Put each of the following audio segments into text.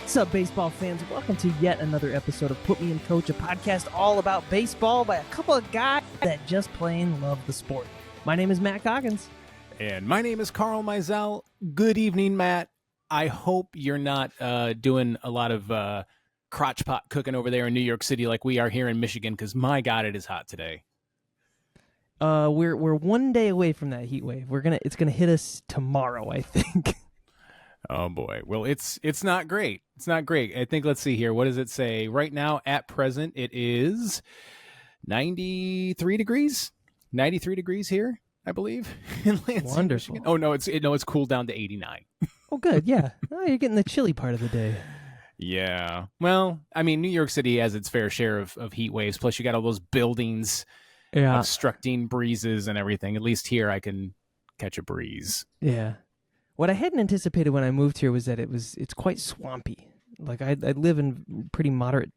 What's up, baseball fans? Welcome to yet another episode of Put Me in Coach, a podcast all about baseball by a couple of guys that just plain love the sport. My name is Matt Goggins. And my name is Carl Mizell. Good evening, Matt. I hope you're not doing a lot of crotch pot cooking over there in New York City like we are here in Michigan, because my God, it is hot today. We're 1 day away from that heat wave. It's gonna hit us tomorrow, I think. Oh boy. Well, it's not great. It's not great. I think, let's see here. What does it say? Right now, at present, it is 93 degrees. 93 degrees here, I believe, in Lansing, Wonderful. Michigan. Oh no, it's cooled down to 89. Oh, good. Yeah. Oh, you're getting the chilly part of the day. Yeah. Well, I mean, New York City has its fair share of heat waves. Plus, you got all those buildings obstructing breezes and everything. At least here, I can catch a breeze. Yeah. What I hadn't anticipated when I moved here was that it's quite swampy. Like I live in pretty moderate,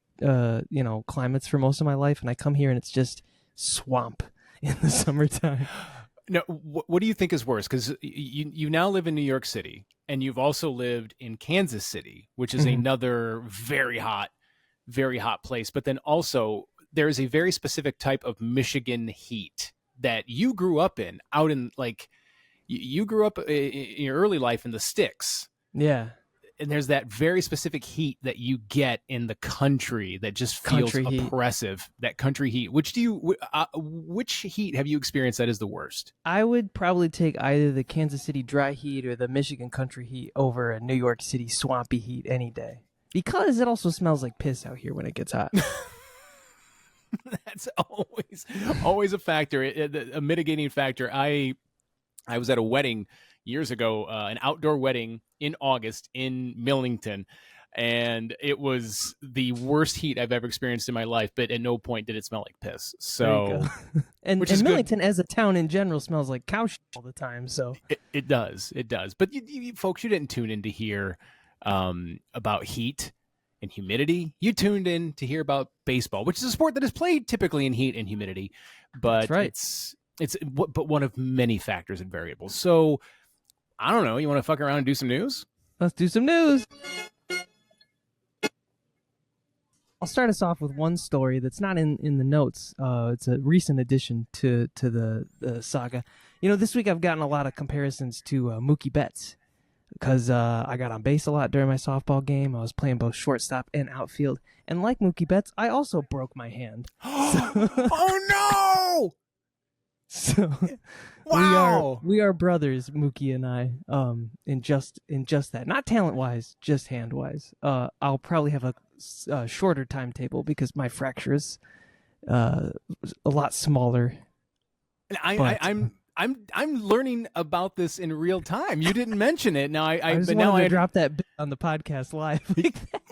climates for most of my life, and I come here and it's just swamp in the summertime. No, what do you think is worse? Because you now live in New York City, and you've also lived in Kansas City, which is another very hot place. But then also there is a very specific type of Michigan heat that you grew up in, out in like. You grew up in your early life in the sticks. Yeah. And there's that very specific heat that you get in the country that just feels oppressive. That country heat. Which heat have you experienced that is the worst? I would probably take either the Kansas City dry heat or the Michigan country heat over a New York City swampy heat any day. Because it also smells like piss out here when it gets hot. That's always a factor, a mitigating factor. I was at a wedding years ago, an outdoor wedding in August in Millington, and it was the worst heat I've ever experienced in my life, but at no point did it smell like piss. So, and Millington as a town in general smells like cow shit all the time. So it does. But you folks, you didn't tune in to hear about heat and humidity. You tuned in to hear about baseball, which is a sport that is played typically in heat and humidity, but it's but one of many factors and variables. So, I don't know. You want to fuck around and do some news? Let's do some news. I'll start us off with one story that's not in the notes. It's a recent addition to the saga. This week I've gotten a lot of comparisons to Mookie Betts because I got on base a lot during my softball game. I was playing both shortstop and outfield. And like Mookie Betts, I also broke my hand. Oh, no! So wow. we are brothers, Mookie and I, in just that. Not talent-wise, just hand-wise. I'll probably have a shorter timetable because my fracture is a lot smaller. I'm learning about this in real time. You didn't mention it. Now I just wanted to drop that bit on the podcast live.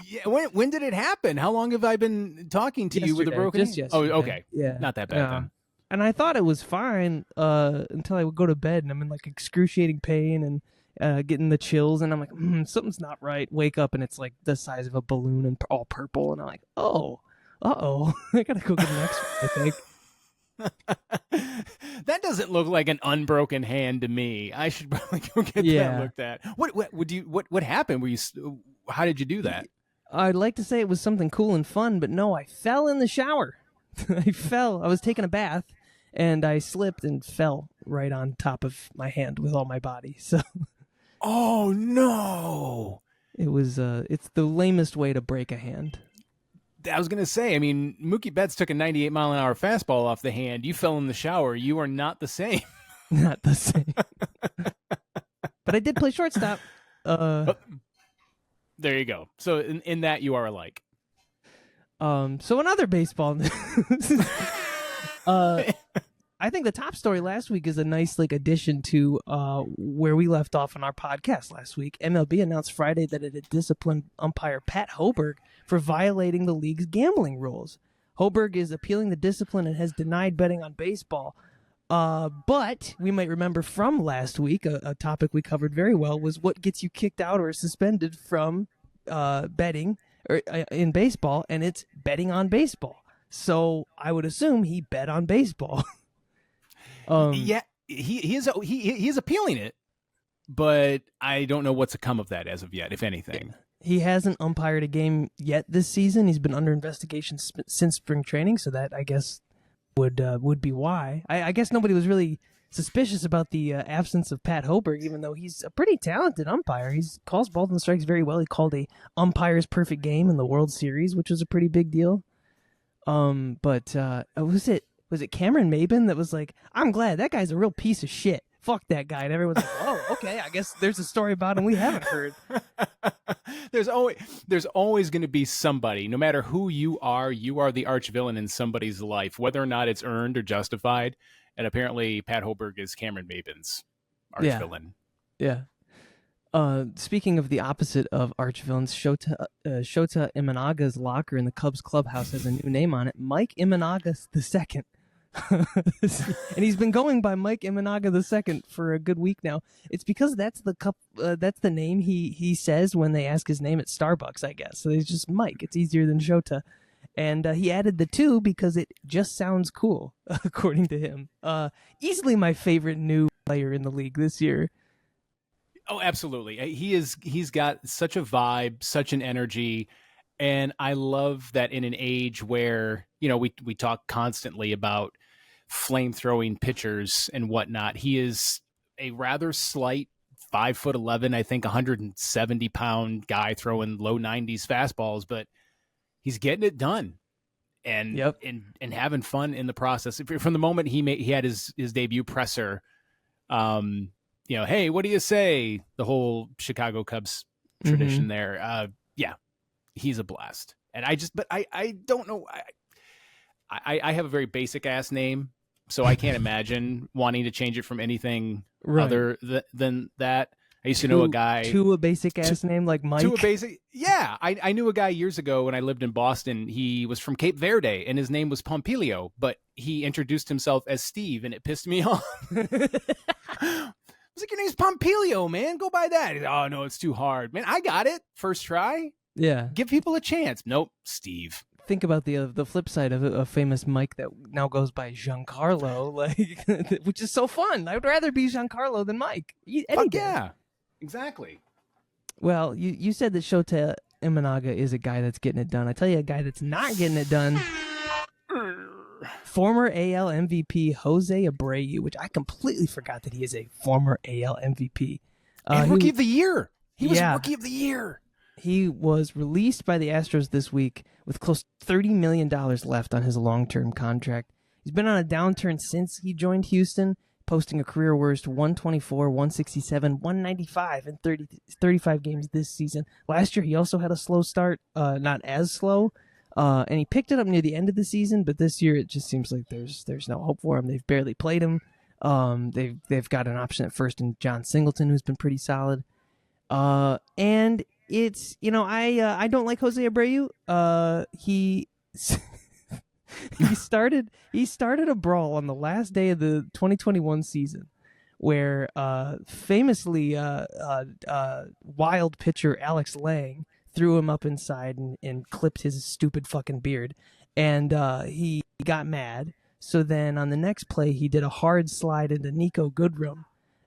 Yeah, when did it happen? How long have I been talking to you with a broken hand? Just oh, yesterday. okay. Yeah. Not that bad then. And I thought it was fine until I would go to bed and I'm in like excruciating pain and getting the chills. And I'm like, something's not right. Wake up and it's like the size of a balloon and all purple. And I'm like, I got to go get an X-ray, I think. That doesn't look like an unbroken hand to me. I should probably go get that looked at. What happened? How did you do that? I'd like to say it was something cool and fun, but no, I fell in the shower. I was taking a bath. And I slipped and fell right on top of my hand with all my body. So, oh no! It was it's the lamest way to break a hand. I was gonna say, I mean, Mookie Betts took a 98-mile-an-hour fastball off the hand. You fell in the shower. You are not the same. Not the same. But I did play shortstop. There you go. So in that you are alike. So another baseball news. I think the top story last week is a nice addition to where we left off on our podcast last week. MLB announced Friday that it had disciplined umpire Pat Hoberg for violating the league's gambling rules. Hoberg is appealing the discipline and has denied betting on baseball. But we might remember from last week, a topic we covered very well was what gets you kicked out or suspended from betting or in baseball, and it's betting on baseball. So I would assume he bet on baseball. Yeah, he is appealing it, but I don't know what's come of that as of yet, if anything. He hasn't umpired a game yet this season. He's been under investigation since spring training, so that I guess would be why. I guess nobody was really suspicious about the absence of Pat Hoberg, even though he's a pretty talented umpire. He calls balls and strikes very well. He called a umpire's perfect game in the World Series, which was a pretty big deal. But was it Cameron Maben that was like, "I'm glad that guy's a real piece of shit. Fuck that guy." And everyone's like, "Oh, okay. I guess there's a story about him we haven't heard." There's always going to be somebody, no matter who you are the arch villain in somebody's life, whether or not it's earned or justified. And apparently Pat Hoberg is Cameron Maben's arch villain. Yeah. Speaking of the opposite of arch villains, Shota Imanaga's locker in the Cubs clubhouse has a new name on it, Mike Imanaga II. And he's been going by Mike Imanaga II for a good week now. It's because that's the name he says when they ask his name at Starbucks, I guess. So it's just Mike. It's easier than Shota. And he added the 2 because it just sounds cool, according to him. Easily my favorite new player in the league this year. Oh, absolutely. He's got such a vibe, such an energy. And I love that in an age where, we talk constantly about flame-throwing pitchers and whatnot. He is a rather slight 5'11", I think 170-pound guy throwing low 90s fastballs, but he's getting it done and having fun in the process. From the moment he had his debut presser, hey, what do you say? The whole Chicago Cubs tradition there. He's a blast. And I don't know. I have a very basic ass name, so I can't imagine wanting to change it from anything other than that. I used to know a guy to a basic ass name like Mike. To a basic, yeah. I knew a guy years ago when I lived in Boston. He was from Cape Verde, and his name was Pompilio, but he introduced himself as Steve, and it pissed me off. I was like, "Your name's Pompilio, man. Go by that." He's, "Oh no, it's too hard, man. I got it first try. Yeah, give people a chance." Nope, Steve. Think about the flip side of a famous Mike that now goes by Giancarlo, like, which is so fun. I would rather be Giancarlo than Mike. Fuck yeah. Exactly. Well, you said that Shota Imanaga is a guy that's getting it done. I tell you a guy that's not getting it done. Former AL MVP Jose Abreu, which I completely forgot that he is a former AL MVP. And Rookie of the Year. He was Rookie of the Year. He was released by the Astros this week with close to $30 million left on his long-term contract. He's been on a downturn since he joined Houston, posting a career worst 124, 167, 195 in 35 games this season. Last year, he also had a slow start, not as slow, and he picked it up near the end of the season, but this year it just seems like there's no hope for him. They've barely played him. They've got an option at first in John Singleton, who's been pretty solid. And it's, I don't like Jose Abreu. He started a brawl on the last day of the 2021 season where famously wild pitcher Alex Lang threw him up inside and clipped his stupid fucking beard, and he got mad. So then on the next play he did a hard slide into Nico Goodrum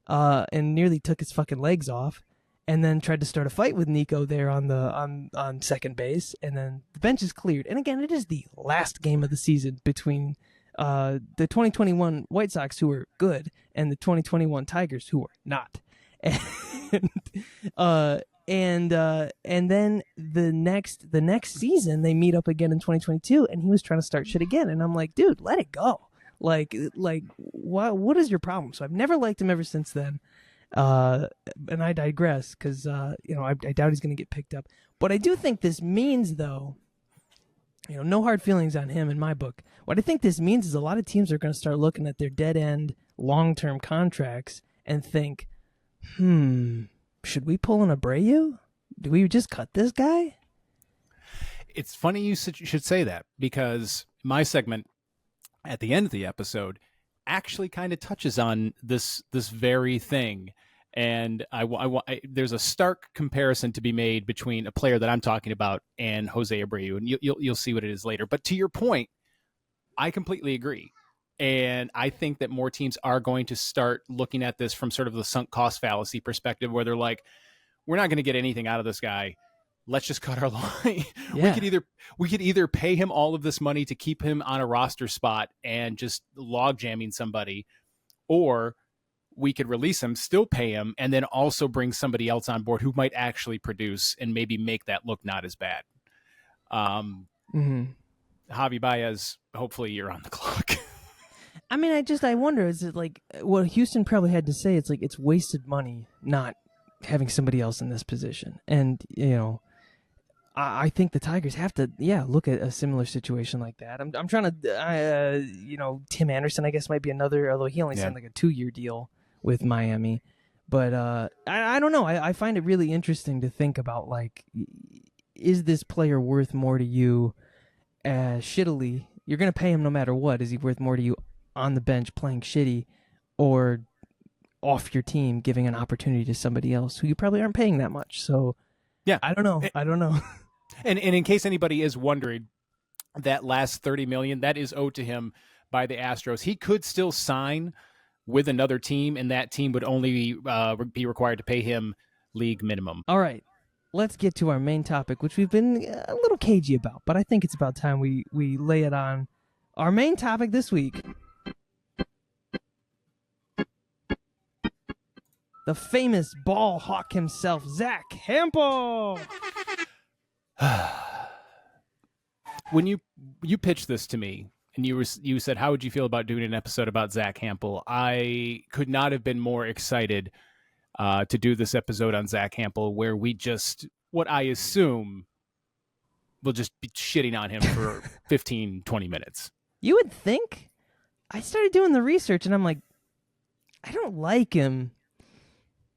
and nearly took his fucking legs off, and then tried to start a fight with Nico there on second base, and then the bench is cleared. And again, it is the last game of the season between the 2021 White Sox, who were good, and the 2021 Tigers, who were not. And then the next season they meet up again in 2022, and he was trying to start shit again, and I'm like, dude, let it go. Like what is your problem? So I've never liked him ever since then. And I digress because, I doubt he's going to get picked up. What I do think this means, though, no hard feelings on him in my book. What I think this means is a lot of teams are going to start looking at their dead-end long-term contracts and think, should we pull an Abreu? Do we just cut this guy? It's funny you should say that, because my segment at the end of the episode actually kind of touches on this very thing. And there's a stark comparison to be made between a player that I'm talking about and Jose Abreu, and you'll see what it is later. But to your point, I completely agree. And I think that more teams are going to start looking at this from sort of the sunk cost fallacy perspective, where they're like, we're not going to get anything out of this guy. let's just cut our line. Yeah. We could either pay him all of this money to keep him on a roster spot and just log jamming somebody, or we could release him, still pay him, and then also bring somebody else on board who might actually produce and maybe make that look not as bad. Javi Baez, hopefully you're on the clock. I mean, I wonder, is it like what Houston probably had to say? It's like it's wasted money not having somebody else in this position. And, I think the Tigers have to, look at a similar situation like that. I'm trying to, Tim Anderson, I guess, might be another, although he only signed like a 2-year deal with Miami. But I don't know. I find it really interesting to think about, like, is this player worth more to you shittily? You're going to pay him no matter what. Is he worth more to you on the bench playing shitty, or off your team giving an opportunity to somebody else who you probably aren't paying that much? So, yeah, I don't know. And in case anybody is wondering, that last $30 million that is owed to him by the Astros. He could still sign with another team, and that team would only be required to pay him league minimum. All right, let's get to our main topic, which we've been a little cagey about, but I think it's about time we lay it on. Our main topic this week: the famous ball hawk himself, Zack Hample. When you pitched this to me, and you said, how would you feel about doing an episode about Zack Hample? I could not have been more excited to do this episode on Zack Hample, where we just, what I assume, will just be shitting on him for 15, 20 minutes. You would think. I started doing the research, and I'm like, I don't like him,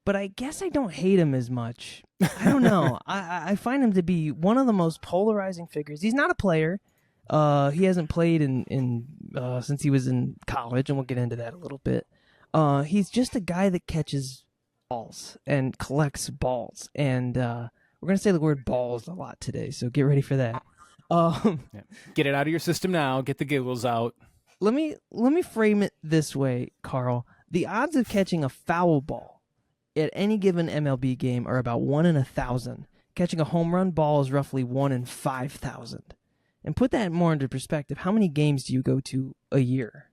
but I guess I don't hate him as much. I don't know. I find him to be one of the most polarizing figures. He's not a player. He hasn't played in since he was in college, and we'll get into that a little bit. He's just a guy that catches balls and collects balls, and we're gonna say the word balls a lot today, so get ready for that. Get it out of your system now. Get the giggles out. Let me frame it this way, Carl. The odds of catching a foul ball at any given MLB game are about 1 in 1,000. Catching a home run ball is roughly 1 in 5,000. And put that more into perspective, how many games do you go to a year?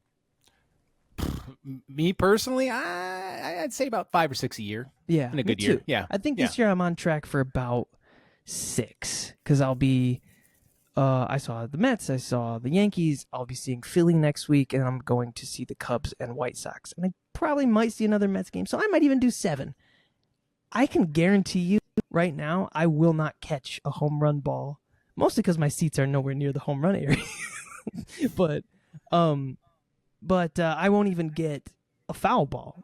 Me personally, I'd say about 5 or 6 a year. Yeah, in a good year. Yeah, I think this year I'm on track for about 6, because I'll be. I saw the Mets, I saw the Yankees, I'll be seeing Philly next week, and I'm going to see the Cubs and White Sox. And I probably might see another Mets game, so I might even do 7. I can guarantee you right now I will not catch a home run ball, mostly because my seats are nowhere near the home run area. but I won't even get a foul ball,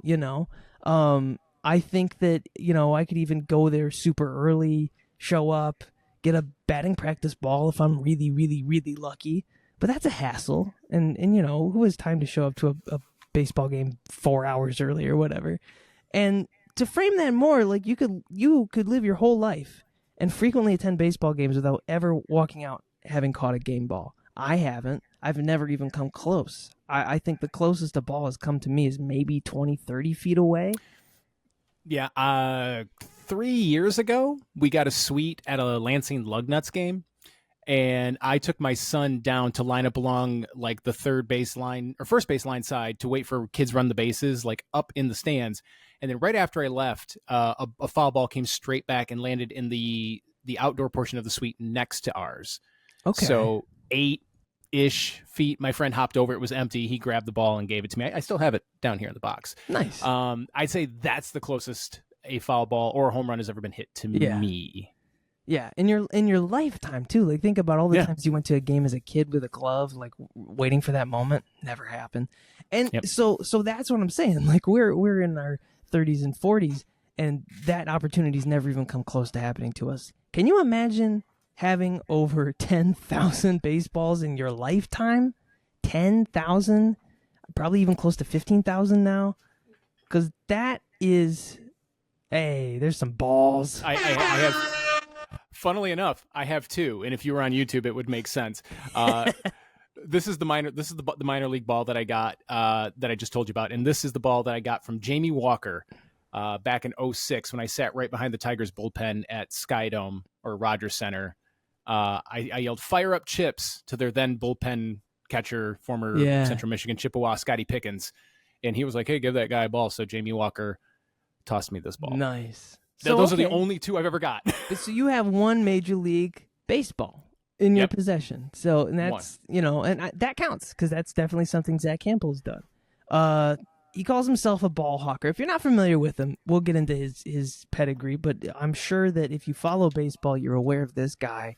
I think that, I could even go there super early, show up, get a batting practice ball if I'm really, really, really lucky. But that's a hassle. And who has time to show up to a baseball game 4 hours early or whatever? And to frame that more, like you could live your whole life and frequently attend baseball games without ever walking out having caught a game ball. I haven't. I've never even come close. I think the closest a ball has come to me is maybe 20, 30 feet away. Yeah, 3 years ago, we got a suite at a Lansing Lugnuts game, and I took my son down to line up along like the first baseline side to wait for kids run the bases, like up in the stands. And then right after I left, a foul ball came straight back and landed in the outdoor portion of the suite next to ours. Okay. So 8-ish feet. My friend hopped over. It was empty. He grabbed the ball and gave it to me. I still have it down here in the box. Nice. I'd say that's the closest a foul ball or a home run has ever been hit to me. Yeah, in your lifetime too. Like think about all the times you went to a game as a kid with a glove, like waiting for that moment. Never happened. And so that's what I'm saying. Like we're in our 30s and 40s, and that opportunity's never even come close to happening to us. Can you imagine having over 10,000 baseballs in your lifetime? 10,000, probably even close to 15,000 now, because that is. Hey, there's some balls. I have, funnily enough, I have 2, and if you were on YouTube, it would make sense. This is the minor league ball that I got that I just told you about, and this is the ball that I got from Jamie Walker back in '06 when I sat right behind the Tigers bullpen at Skydome or Rogers Center. I yelled, "Fire up Chips" to their then bullpen catcher, former Central Michigan Chippewa, Scotty Pickens. And he was like, "Hey, give that guy a ball." So Jamie Walker tossed me this ball. Nice. So, those are the only two I've ever got. So you have one Major League Baseball in your possession. So, and that's, that counts because that's definitely something Zack Hample's done. He calls himself a ball hawker. If you're not familiar with him, we'll get into his pedigree, but I'm sure that if you follow baseball, you're aware of this guy.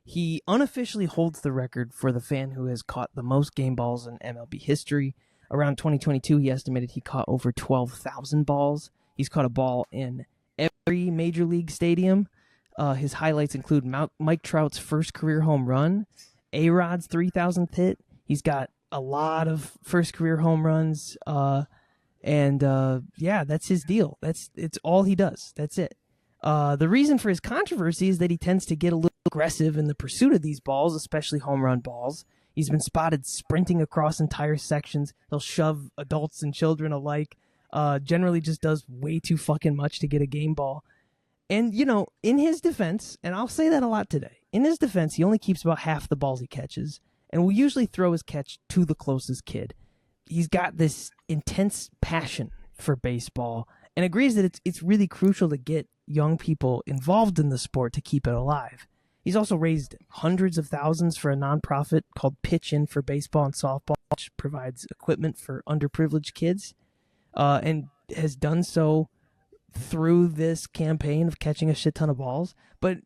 He unofficially holds the record for the fan who has caught the most game balls in MLB history. Around 2022, he estimated he caught over 12,000 balls. He's caught a ball in every major league stadium. His highlights include Mike Trout's first career home run, A-Rod's 3,000th hit. He's got a lot of first career home runs, and that's his deal. It's all he does. That's it. The reason for his controversy is that he tends to get a little aggressive in the pursuit of these balls, especially home run balls. He's been spotted sprinting across entire sections. He'll shove adults and children alike. Generally just does way too fucking much to get a game ball. And, in his defense, and I'll say that a lot today, in his defense, he only keeps about half the balls he catches, and will usually throw his catch to the closest kid. He's got this intense passion for baseball and agrees that it's really crucial to get young people involved in the sport to keep it alive. He's also raised hundreds of thousands for a nonprofit called Pitch In for Baseball and Softball, which provides equipment for underprivileged kids, and has done so through this campaign of catching a shit ton of balls. But,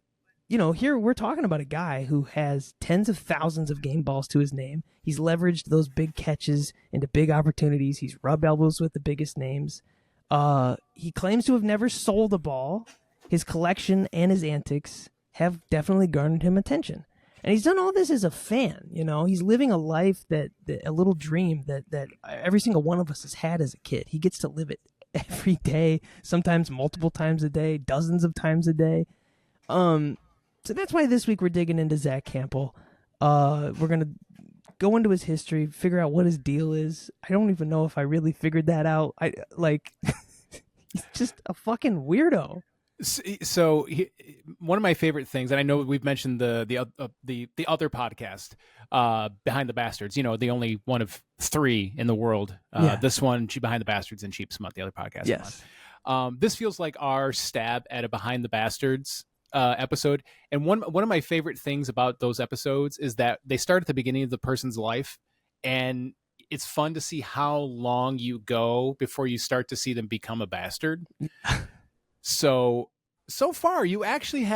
here we're talking about a guy who has tens of thousands of game balls to his name. He's leveraged those big catches into big opportunities. He's rubbed elbows with the biggest names. He claims to have never sold a ball. His collection and his antics have definitely garnered him attention. And he's done all this as a fan, He's living a life that a little dream that every single one of us has had as a kid. He gets to live it every day, sometimes multiple times a day, dozens of times a day. So that's why this week we're digging into Zack Hample. We're going to go into his history, figure out what his deal is. I don't even know if I really figured that out. He's just a fucking weirdo. So one of my favorite things, and I know we've mentioned the other podcast, Behind the Bastards, the only one of 3 in the world. This one, Behind the Bastards and Cheap Smut, the other podcast. Yes. This feels like our stab at a Behind the Bastards episode. And one of my favorite things about those episodes is that they start at the beginning of the person's life, and it's fun to see how long you go before you start to see them become a bastard. So far, you actually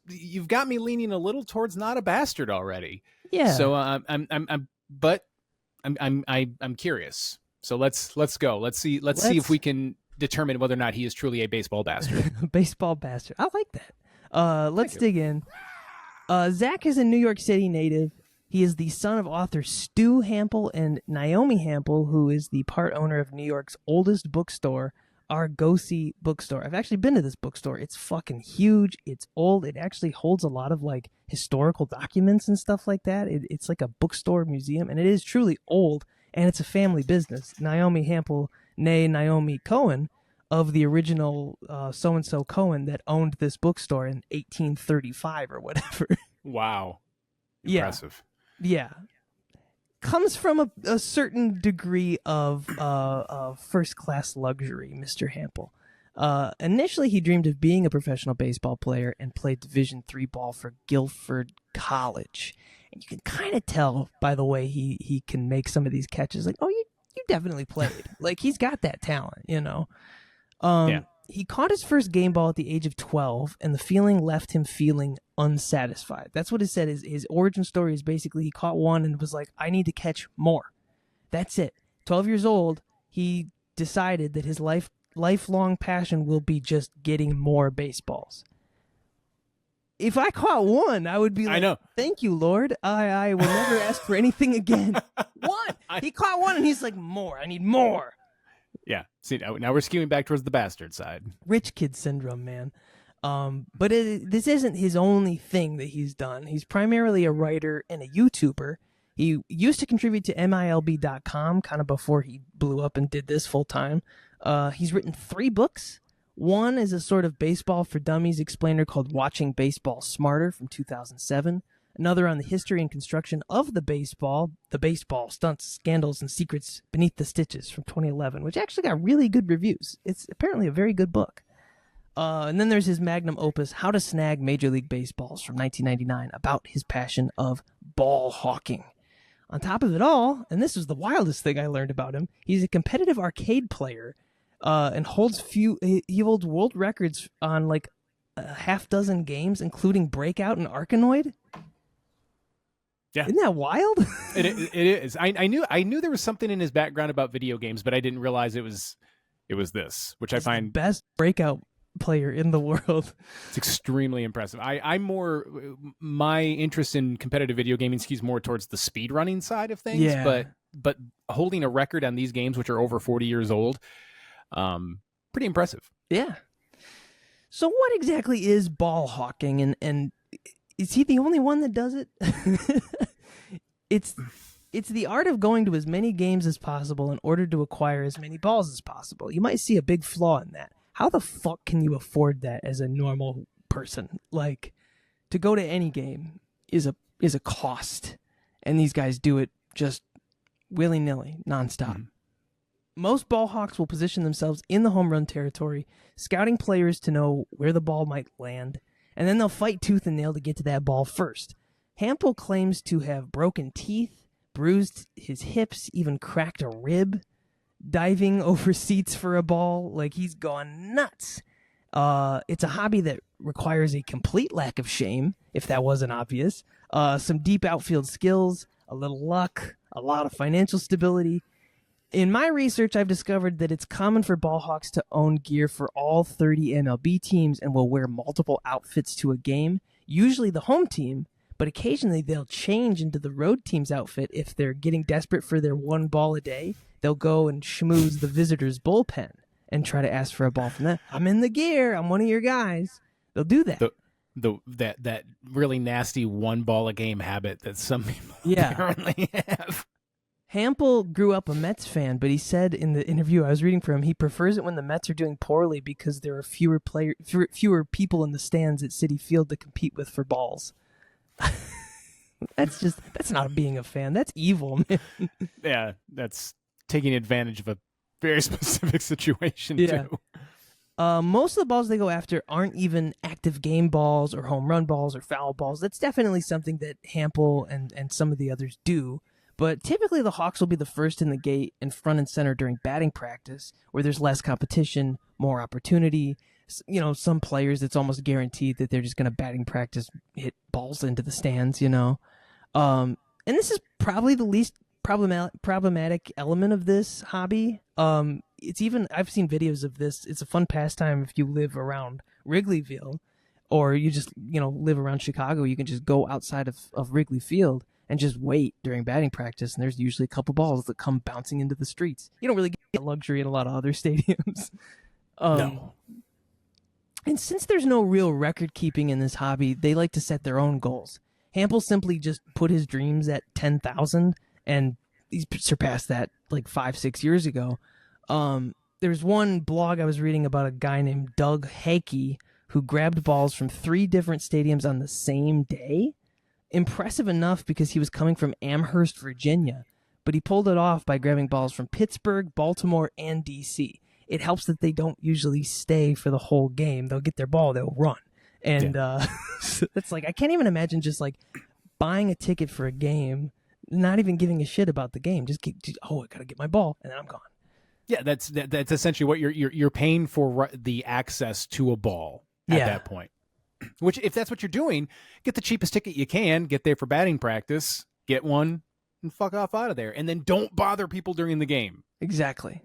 you've got me leaning a little towards not a bastard already. Yeah. So I'm curious. So let's go. Let's see if we can determine whether or not he is truly a baseball bastard. Baseball bastard. I like that. Let's dig in. Zack is a New York City native. He is the son of author Stu Hample and Naomi Hample, who is the part owner of New York's oldest bookstore, Argosy Bookstore. I've actually been to this bookstore. It's fucking huge. It's old. It actually holds a lot of historical documents and stuff like that. It's like a bookstore museum, and it is truly old, and it's a family business. Naomi Hample, nay Naomi Cohen, of the original so-and-so Cohen that owned this bookstore in 1835 or whatever. Wow. Impressive. Yeah. Comes from a certain degree of first-class luxury, Mr. Hample. Initially, he dreamed of being a professional baseball player and played Division III ball for Guilford College. And you can kind of tell by the way he can make some of these catches, you definitely played. He's got that talent, Yeah. He caught his first game ball at the age of 12, and the feeling left him feeling unsatisfied. That's what it said. His origin story is basically he caught one and was like, I need to catch more. That's it. 12 years old, he decided that his lifelong passion will be just getting more baseballs. If I caught one, I would be like, I know. Thank you, Lord. I will never ask for anything again. One. He caught one, and he's like, more. I need more. Yeah. See, now we're skewing back towards the bastard side. Rich kid syndrome, man. But this isn't his only thing that he's done. He's primarily a writer and a YouTuber. He used to contribute to MILB.com kind of before he blew up and did this full time. He's written 3 books. One is a sort of baseball for dummies explainer called Watching Baseball Smarter from 2007. Another on the history and construction of the baseball stunts, scandals, and secrets beneath the stitches from 2011, which actually got really good reviews. It's apparently a very good book. And then there's his magnum opus, How to Snag Major League Baseballs from 1999, about his passion of ball hawking. On top of it all, and this was the wildest thing I learned about him, he's a competitive arcade player and he holds world records on like a half dozen games, including Breakout and Arkanoid. Yeah. Isn't that wild? It is. I knew there was something in his background about video games, but I didn't realize it was this, which I find the best Breakout player in the world. It's extremely impressive. My interest in competitive video gaming skews more towards the speed running side of things. Yeah. But holding a record on these games, which are over 40 years old, pretty impressive. Yeah. So what exactly is ball hawking, and is he the only one that does it? It's the art of going to as many games as possible in order to acquire as many balls as possible. You might see a big flaw in that. How the fuck can you afford that as a normal person? Like, to go to any game is a cost, and these guys do it just willy-nilly, nonstop. Mm-hmm. Most ball hawks will position themselves in the home run territory, scouting players to know where the ball might land, and then they'll fight tooth and nail to get to that ball first. Hample claims to have broken teeth, bruised his hips, even cracked a rib, diving over seats for a ball. Like, he's gone nuts. It's a hobby that requires a complete lack of shame, if that wasn't obvious, some deep outfield skills, a little luck, a lot of financial stability. In my research, I've discovered that it's common for ball hawks to own gear for all 30 MLB teams and will wear multiple outfits to a game, usually the home team, but occasionally they'll change into the road team's outfit if they're getting desperate for their one ball a day. They'll go and schmooze the visitor's bullpen and try to ask for a ball from them. I'm in the gear. I'm one of your guys. They'll do that. That really nasty one ball a game habit that some people apparently have. Hample grew up a Mets fan, but he said in the interview I was reading for him, he prefers it when the Mets are doing poorly because there are fewer people in the stands at Citi Field to compete with for balls. That's not being a fan. That's evil, man. Yeah, that's taking advantage of a very specific situation too. Most of the balls they go after aren't even active game balls or home run balls or foul balls. That's definitely something that Hample and some of the others do. But typically the Hawks will be the first in the gate and front and center during batting practice, where there's less competition, more opportunity. You know, some players, it's almost guaranteed that they're just going to batting practice, hit balls into the stands, you know. And this is probably the least problematic element of this hobby. It's even, I've seen videos of this. It's a fun pastime if you live around Wrigleyville, or you just, live around Chicago. You can just go outside of Wrigley Field and just wait during batting practice, and there's usually a couple balls that come bouncing into the streets. You don't really get that luxury in a lot of other stadiums. No. And since there's no real record keeping in this hobby, they like to set their own goals. Hample simply just put his dreams at 10,000, and he's surpassed that like 5-6 years ago. There's one blog I was reading about a guy named Doug Hakey who grabbed balls from 3 different stadiums on the same day. Impressive enough because he was coming from Amherst, Virginia, but he pulled it off by grabbing balls from Pittsburgh, Baltimore, and D.C. It helps that they don't usually stay for the whole game. They'll get their ball, they'll run. And it's like, I can't even imagine just like buying a ticket for a game, not even giving a shit about the game. I gotta get my ball, and then I'm gone. Yeah, that's essentially what you're paying for, the access to a ball at that point. Which, if that's what you're doing, get the cheapest ticket you can, get there for batting practice, get one, and fuck off out of there. And then don't bother people during the game. Exactly.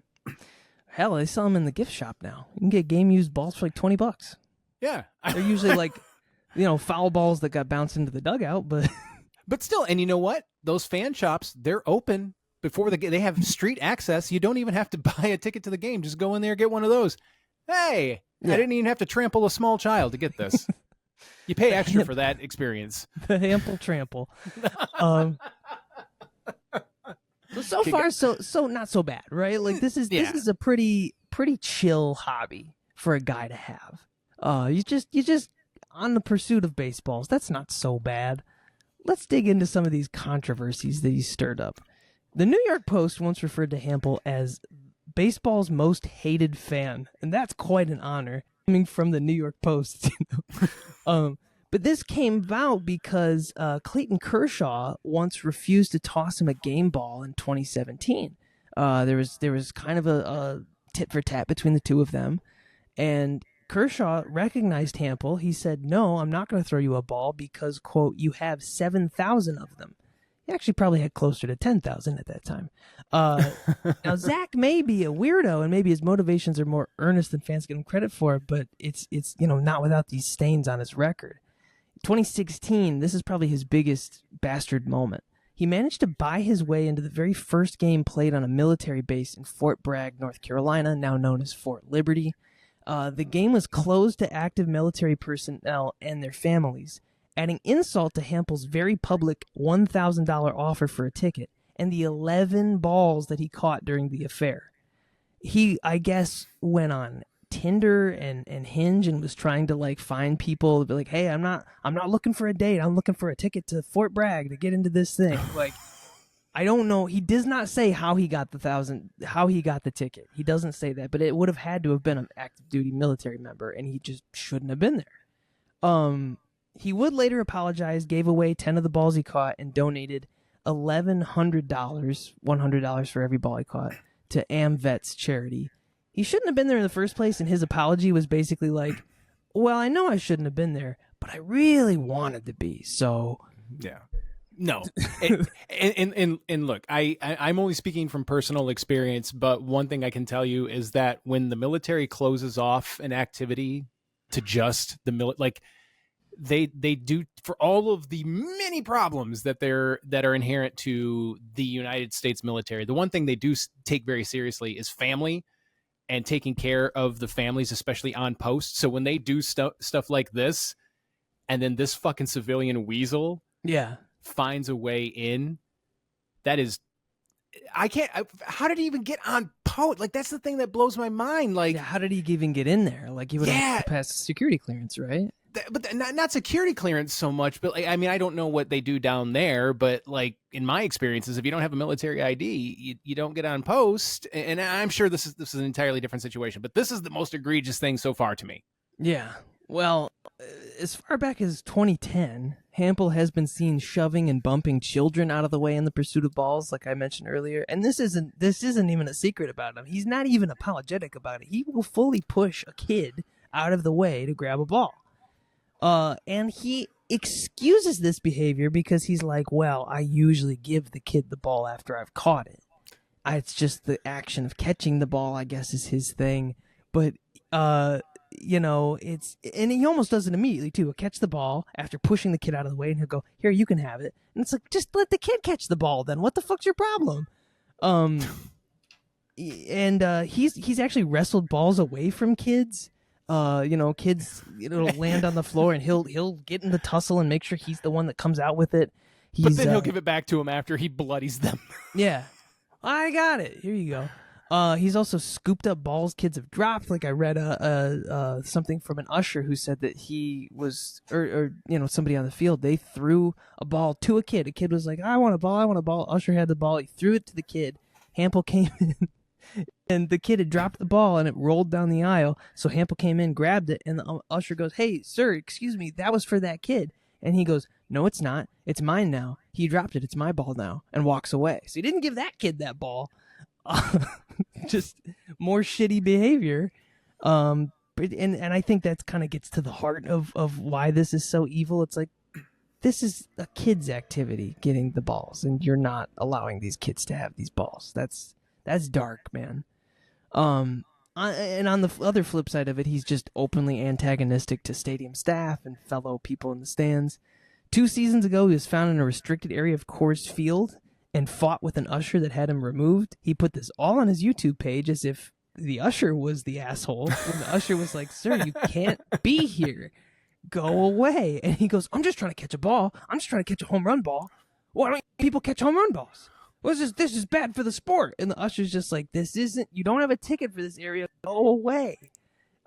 Hell, they sell them in the gift shop now. You can get game-used balls for like $20. Yeah. They're usually like, foul balls that got bounced into the dugout, but... But still, and you know what? Those fan shops, they're open before the game. They have street access. You don't even have to buy a ticket to the game. Just go in there, get one of those. Hey, I didn't even have to trample a small child to get this. You pay extra for that experience. The Hample trample. So far, so not so bad, right? Like this is a pretty pretty chill hobby for a guy to have. You just on the pursuit of baseballs. That's not so bad. Let's dig into some of these controversies that he stirred up. The New York Post once referred to Hample as baseball's most hated fan, and that's quite an honor coming from the New York Post. But this came about because Clayton Kershaw once refused to toss him a game ball in 2017. There was kind of a tit for tat between the two of them, and Kershaw recognized Hample. He said, "No, I'm not going to throw you a ball because, quote, you have 7,000 of them." He actually probably had closer to 10,000 at that time. Now, Zach may be a weirdo, and maybe his motivations are more earnest than fans give him credit for, but it's not without these stains on his record. 2016, this is probably his biggest bastard moment. He managed to buy his way into the very first game played on a military base in Fort Bragg, North Carolina, now known as Fort Liberty. The game was closed to active military personnel and their families, adding insult to Hample's very public $1,000 offer for a ticket and the 11 balls that he caught during the affair. He, I guess, went on Tinder and Hinge and was trying to find people to be like, "Hey, I'm not looking for a date. I'm looking for a ticket to Fort Bragg to get into this thing." I don't know. He does not say how he got the ticket. He doesn't say that, but it would have had to have been an active duty military member, and he just shouldn't have been there. He would later apologize, gave away 10 of the balls he caught, and donated $1,100, $100 for every ball he caught, to AmVets charity. He shouldn't have been there in the first place, and his apology was basically like, "Well, I know I shouldn't have been there, but I really wanted to be, so..." Yeah. No. And look, I'm only speaking from personal experience, but one thing I can tell you is that when the military closes off an activity to just the they do, for all of the many problems that are inherent to the United States military, the one thing they do take very seriously is family and taking care of the families, especially on post. So when they do stuff like this, and then this fucking civilian weasel finds a way in, that is, how did he even get on post? That's the thing that blows my mind. How did he even get in there? He would have to pass security clearance, right? But not security clearance so much, but I don't know what they do down there, but in my experiences, if you don't have a military ID, you don't get on post. And I'm sure this is an entirely different situation, but this is the most egregious thing so far to me. Yeah. Well, as far back as 2010, Hample has been seen shoving and bumping children out of the way in the pursuit of balls, like I mentioned earlier. And this isn't even a secret about him. He's not even apologetic about it. He will fully push a kid out of the way to grab a ball. And he excuses this behavior because he's like, "Well, I usually give the kid the ball after I've caught it. It's just the action of catching the ball, I guess, is his thing." But, and he almost does it immediately too. He'll catch the ball after pushing the kid out of the way, and he'll go, "Here, you can have it." And it's like, just let the kid catch the ball then. What the fuck's your problem? He's actually wrestled balls away from kids. Kids, land on the floor, and he'll get in the tussle and make sure he's the one that comes out with it. But then he'll give it back to him after he bloodies them. Yeah. "I got it. Here you go." He's also scooped up balls kids have dropped. I read something from an usher who said that he was, or somebody on the field, they threw a ball to a kid. A kid was like, "I want a ball." Usher had the ball. He threw it to the kid. Hample came in. And the kid had dropped the ball, and it rolled down the aisle. So Hample came in, grabbed it, and the usher goes, "Hey, sir, excuse me, that was for that kid." And he goes, "No, it's not. It's mine now. He dropped it. It's my ball now," and walks away. So he didn't give that kid that ball. Just more shitty behavior. And I think that kind of gets to the heart of why this is so evil. It's like, this is a kid's activity, getting the balls, and you're not allowing these kids to have these balls. That's dark, man. And on the other flip side of it, he's just openly antagonistic to stadium staff and fellow people in the stands. 2 seasons ago, he was found in a restricted area of Coors Field and fought with an usher that had him removed. He put this all on his YouTube page as if the usher was the asshole. When the usher was like, "Sir, you can't be here. Go away." And he goes, "I'm just trying to catch a ball. I'm just trying to catch a home run ball. Why don't people catch home run balls?" well, this is bad for the sport. And the usher's just like, this isn't, you don't have a ticket for this area. Go away.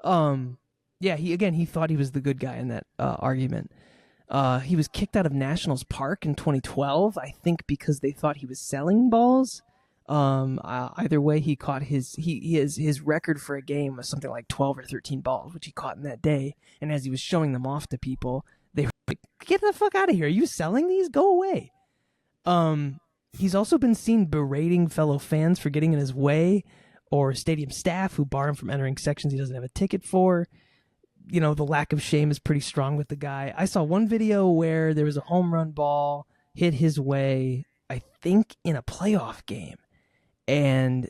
Yeah, he thought he was the good guy in that argument. He was kicked out of Nationals Park in 2012, I think because they thought he was selling balls. Either way, he caught his record for a game was something like 12 or 13 balls, which he caught in that day. And as he was showing them off to people, they were like, get the fuck out of here. Are you selling these? Go away. He's also been seen berating fellow fans for getting in his way, or stadium staff who bar him from entering sections he doesn't have a ticket for. You know, the lack of shame is pretty strong with the guy. I saw one video where there was a home run ball hit his way, I think in a playoff game. And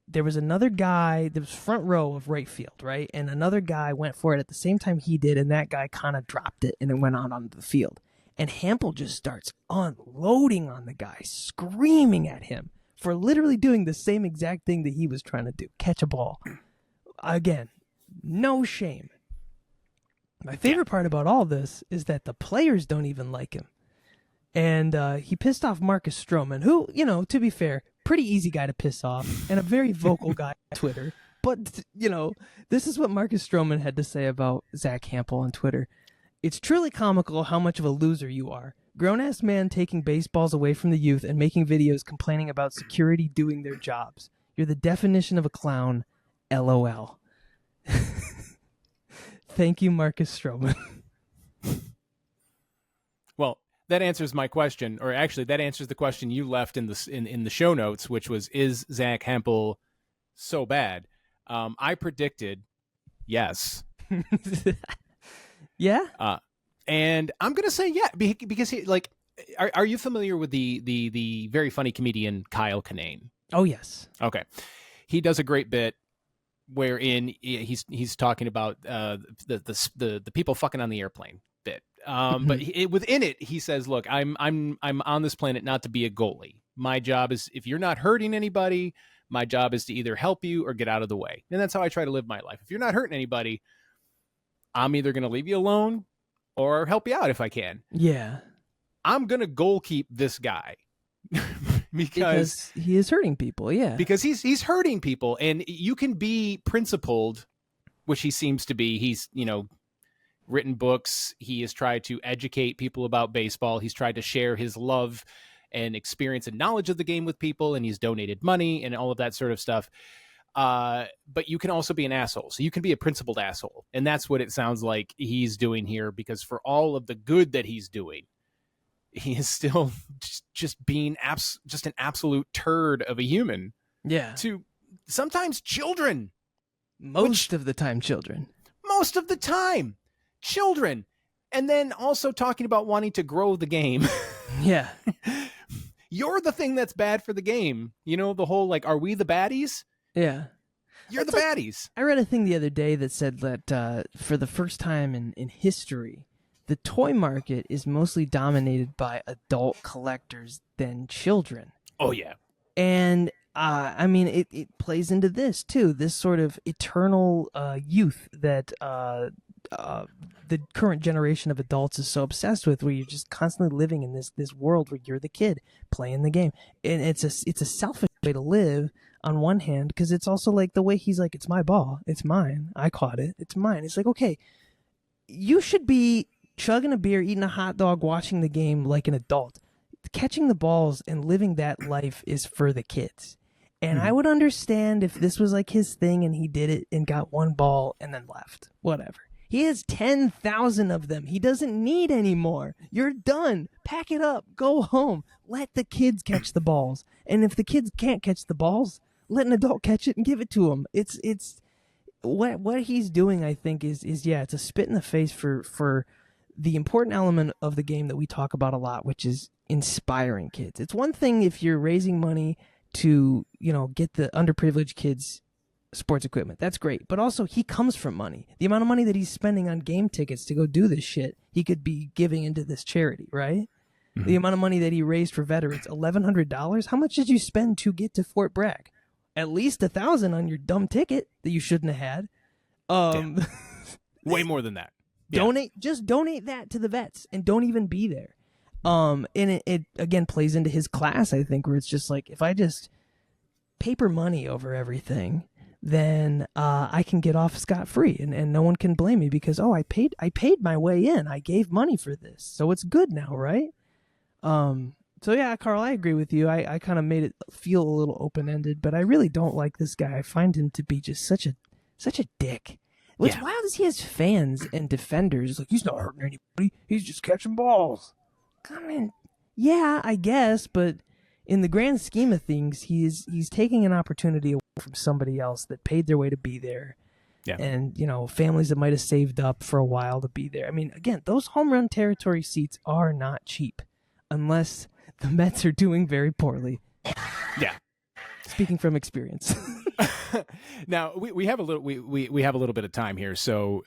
there was another guy that was front row of right field, right? And another guy went for it at the same time he did, and that guy kind of dropped it and it went out onto the field. And Hample just starts unloading on the guy, screaming at him for literally doing the same exact thing that he was trying to do, catch a ball. Again, no shame. My favorite part about all this is that the players don't even like him. And he pissed off Marcus Stroman, who, you know, to be fair, pretty easy guy to piss off and a very vocal guy on Twitter. But, you know, this is what Marcus Stroman had to say about Zack Hample on Twitter. It's truly comical how much of a loser you are. Grown-ass man taking baseballs away from the youth and making videos complaining about security doing their jobs. You're the definition of a clown. LOL. Thank you, Marcus Stroman. Well, that answers my question, or actually that answers the question you left in the show notes, which was, is Zack Hample so bad? I predicted yes. Yeah? And I'm going to say yeah, because he, like, are you familiar with the very funny comedian Kyle Kinane? Oh, yes. Okay. He does a great bit wherein he's talking about the people fucking on the airplane bit. But within it, he says, look, I'm on this planet not to be a goalie. My job is, if you're not hurting anybody, my job is to either help you or get out of the way. And that's how I try to live my life. If you're not hurting anybody, I'm either going to leave you alone or help you out if I can. Yeah. I'm going to goal keep this guy because he is hurting people. Yeah. Because he's hurting people, and you can be principled, which he seems to be. He's, you know, written books. He has tried to educate people about baseball. He's tried to share his love and experience and knowledge of the game with people. And he's donated money and all of that sort of stuff. But you can also be an asshole. So you can be a principled asshole. And that's what it sounds like he's doing here, because for all of the good that he's doing, he is still just being just an absolute turd of a human. Yeah. To sometimes children. Most of the time, children. Most of the time, children. And then also talking about wanting to grow the game. Yeah. You're the thing that's bad for the game. You know, the whole, like, are we the baddies? Yeah. You're the baddies. I read a thing the other day that said that for the first time in history, the toy market is mostly dominated by adult collectors than children. Oh, yeah. And, I mean, it plays into this, too. This sort of eternal youth that the current generation of adults is so obsessed with, where you're just constantly living in this world where you're the kid playing the game. And it's a selfish way to live on one hand, because it's also like the way he's like, it's my ball. It's mine. I caught it. It's mine. It's like, okay, you should be chugging a beer, eating a hot dog, watching the game like an adult. Catching the balls and living that life is for the kids. And I would understand if this was like his thing and he did it and got one ball and then left. Whatever. He has 10,000 of them. He doesn't need any more. You're done. Pack it up. Go home. Let the kids catch the balls. And if the kids can't catch the balls, let an adult catch it and give it to him. It's what he's doing, I think, is it's a spit in the face for the important element of the game that we talk about a lot, which is inspiring kids. It's one thing if you're raising money to, you know, get the underprivileged kids sports equipment. That's great. But also, he comes from money. The amount of money that he's spending on game tickets to go do this shit, he could be giving into this charity, right? Mm-hmm. The amount of money that he raised for veterans, $1,100. How much did you spend to get to Fort Bragg? At least $1,000 on your dumb ticket that you shouldn't have had. Way more than that. Yeah. Donate that to the vets and don't even be there. And it again plays into his class, I think, where it's just like, if I just paper money over everything, then I can get off scot-free, and no one can blame me because, I paid my way in. I gave money for this, so it's good now, right? So yeah, Carl, I agree with you. I kind of made it feel a little open-ended, but I really don't like this guy. I find him to be just such a dick. What's wild is he has fans and defenders. Like, he's not hurting anybody. He's just catching balls. I mean, yeah, I guess, but in the grand scheme of things, he's taking an opportunity away from somebody else that paid their way to be there. Yeah. And, families that might have saved up for a while to be there. I mean, again, those home run territory seats are not cheap unless the Mets are doing very poorly. Yeah. Speaking from experience. Now, we have a little bit of time here, so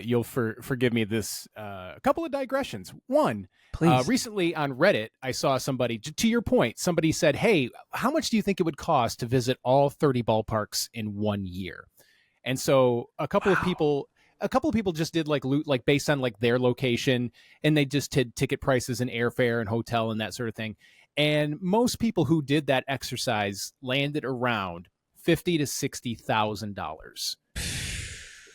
you'll forgive me this a couple of digressions. One, please. Recently on Reddit, I saw somebody, to your point, somebody said, hey, how much do you think it would cost to visit all 30 ballparks in 1 year? And so a couple of people just did like based on like their location, and they just did ticket prices and airfare and hotel and that sort of thing. And most people who did that exercise landed around $50,000 to $60,000.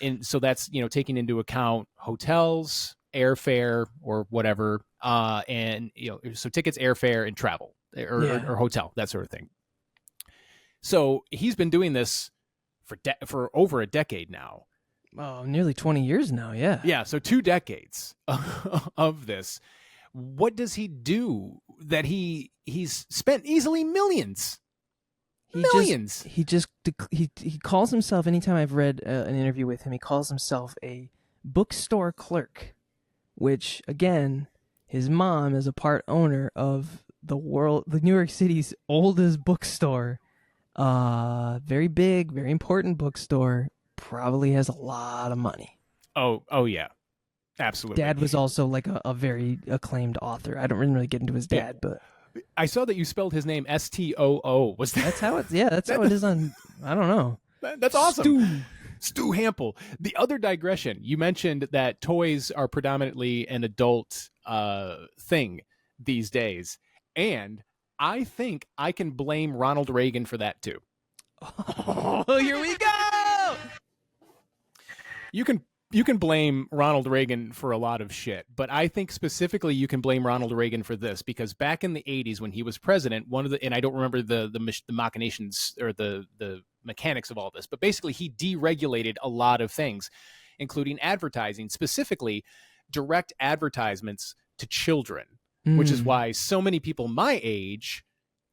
And so that's, taking into account hotels, airfare, or whatever, and so tickets, airfare, and travel, or hotel, that sort of thing. So he's been doing this for over a decade now. Oh, nearly 20 years now, yeah. Yeah, so 2 decades of this. What does he do that he's spent easily millions? He calls himself, anytime I've read an interview with him, he calls himself a bookstore clerk, which, again, his mom is a part owner of the New York City's oldest bookstore. Very big, very important bookstore. Probably has a lot of money. Oh yeah. Absolutely. Dad was also like a very acclaimed author. I don't really get into his dad, but I saw that you spelled his name Stoo. Was that? That's how it? Yeah, that's how it is on. I don't know. That's awesome. Stu Hample. The other digression, you mentioned that toys are predominantly an adult thing these days, and I think I can blame Ronald Reagan for that too. Oh, here we go. You can blame Ronald Reagan for a lot of shit, but I think specifically you can blame Ronald Reagan for this, because back in the 80s when he was president, and I don't remember the machinations or the mechanics of all this, but basically he deregulated a lot of things, including advertising, specifically direct advertisements to children, which is why so many people my age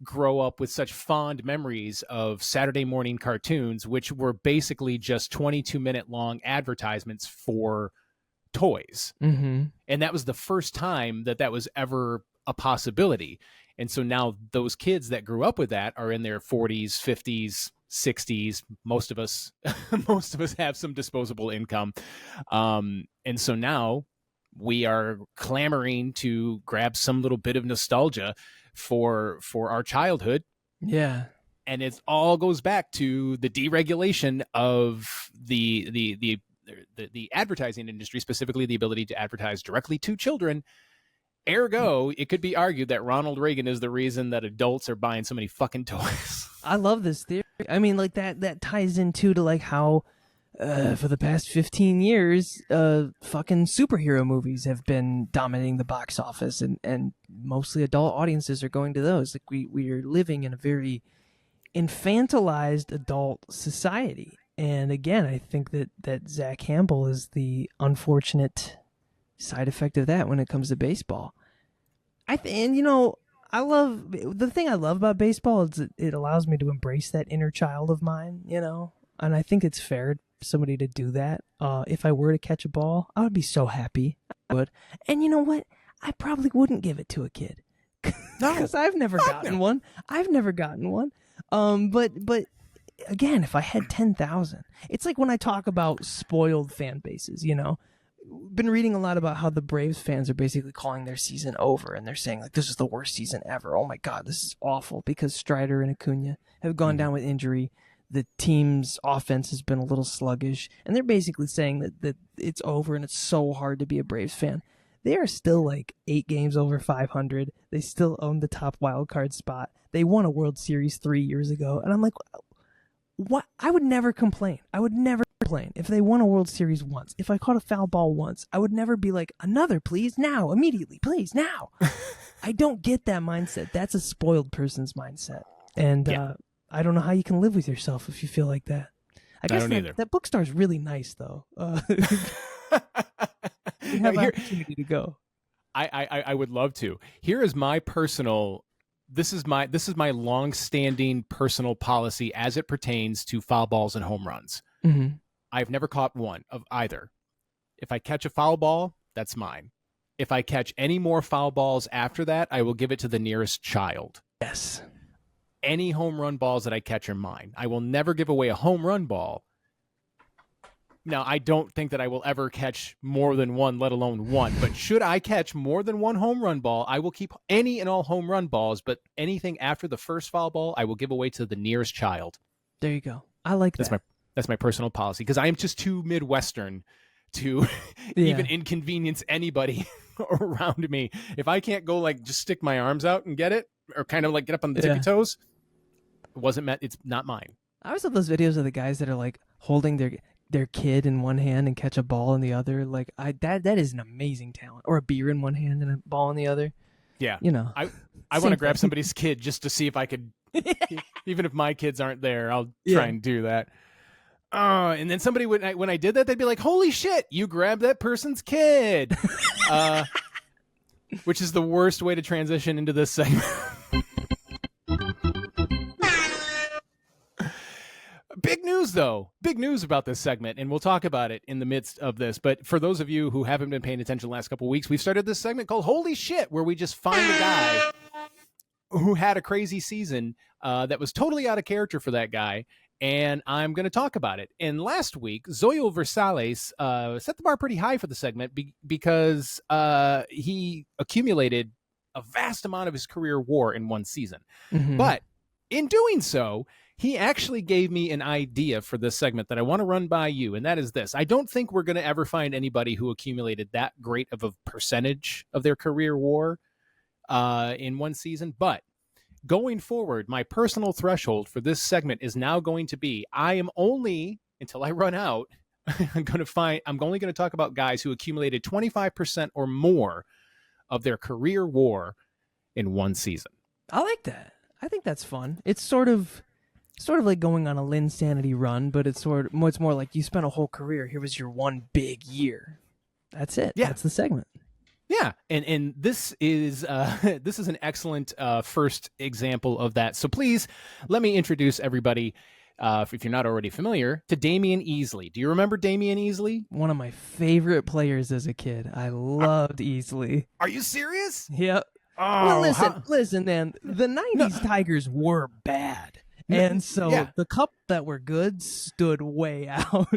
grow up with such fond memories of Saturday morning cartoons, which were basically just 22-minute long advertisements for toys. Mm-hmm. And that was the first time that was ever a possibility. And so now those kids that grew up with that are in their 40s, 50s, 60s. Most of us have some disposable income. And so now we are clamoring to grab some little bit of nostalgia for our childhood. Yeah. And it all goes back to the deregulation of the advertising industry, specifically the ability to advertise directly to children. Ergo, it could be argued that Ronald Reagan is the reason that adults are buying so many fucking toys. I love this theory. I mean, like that ties into like how for the past 15 years, fucking superhero movies have been dominating the box office, and mostly adult audiences are going to those. Like we are living in a very infantilized adult society. And again, I think that Zack Hample is the unfortunate side effect of that when it comes to baseball. I love the thing I love about baseball is that it allows me to embrace that inner child of mine, and I think it's fair for somebody to do that. If I were to catch a ball, I would be so happy. I would. And you know what? I probably wouldn't give it to a kid. No. Because I've never gotten one. But again, if I had 10,000, it's like when I talk about spoiled fan bases, been reading a lot about how the Braves fans are basically calling their season over, and they're saying like, this is the worst season ever. Oh my God, this is awful, because Strider and Acuna have gone down with injury. The team's offense has been a little sluggish, and they're basically saying that it's over and it's so hard to be a Braves fan. they are still like 8 games over 500. They still own the top wild card spot. They won a World Series 3 years ago, and I'm like, what? I would never complain. I would never complain if they won a World Series once. If I caught a foul ball once, I would never be like, another, please, now, immediately, please, now. I don't get that mindset. That's a spoiled person's mindset. And I don't know how you can live with yourself if you feel like that. I guess that bookstore's really nice, though. You have an opportunity to go. I would love to. Here is my personal. This is my long-standing personal policy as it pertains to foul balls and home runs. Mm-hmm. I've never caught one of either. If I catch a foul ball, that's mine. If I catch any more foul balls after that, I will give it to the nearest child. Yes. Any home run balls that I catch are mine. I will never give away a home run ball. Now, I don't think that I will ever catch more than one, let alone one. But should I catch more than one home run ball, I will keep any and all home run balls. But anything after the first foul ball, I will give away to the nearest child. There you go. I like that. That's my personal policy, because I am just too Midwestern to even inconvenience anybody around me. If I can't go like just stick my arms out and get it, or kind of like get up on the tippy toes, it's not mine. I always love those videos of the guys that are like holding their kid in one hand and catch a ball in the other. Like that is an amazing talent. Or a beer in one hand and a ball in the other. Yeah. You know. I want to grab somebody's kid just to see if I could, even if my kids aren't there, I'll try and do that. And then somebody when I did that, they'd be like, "Holy shit, you grabbed that person's kid," which is the worst way to transition into this segment. Big news, though. Big news about this segment, and we'll talk about it in the midst of this. But for those of you who haven't been paying attention the last couple of weeks, we've started this segment called Holy Shit, where we just find a guy who had a crazy season that was totally out of character for that guy. And I'm going to talk about it. And last week, Zoyo Versales set the bar pretty high for the segment because he accumulated a vast amount of his career WAR in one season. Mm-hmm. But in doing so, he actually gave me an idea for this segment that I want to run by you, and that is this. I don't think we're going to ever find anybody who accumulated that great of a percentage of their career WAR in one season, but going forward, my personal threshold for this segment is now going to be, I am only, until I run out, I'm only going to talk about guys who accumulated 25% or more of their career WAR in one season. I like that. I think that's fun. It's sort of like going on a Linsanity run, but it's more like you spent a whole career. Here was your one big year. That's it. Yeah. That's the segment. Yeah, and this is an excellent first example of that. So please let me introduce everybody, if you're not already familiar, to Damian Easley. Do you remember Damian Easley? One of my favorite players as a kid. I loved Easley. Are you serious? Yep. Oh, well, listen, man. The '90s Tigers were bad, and so the couple that were good stood way out.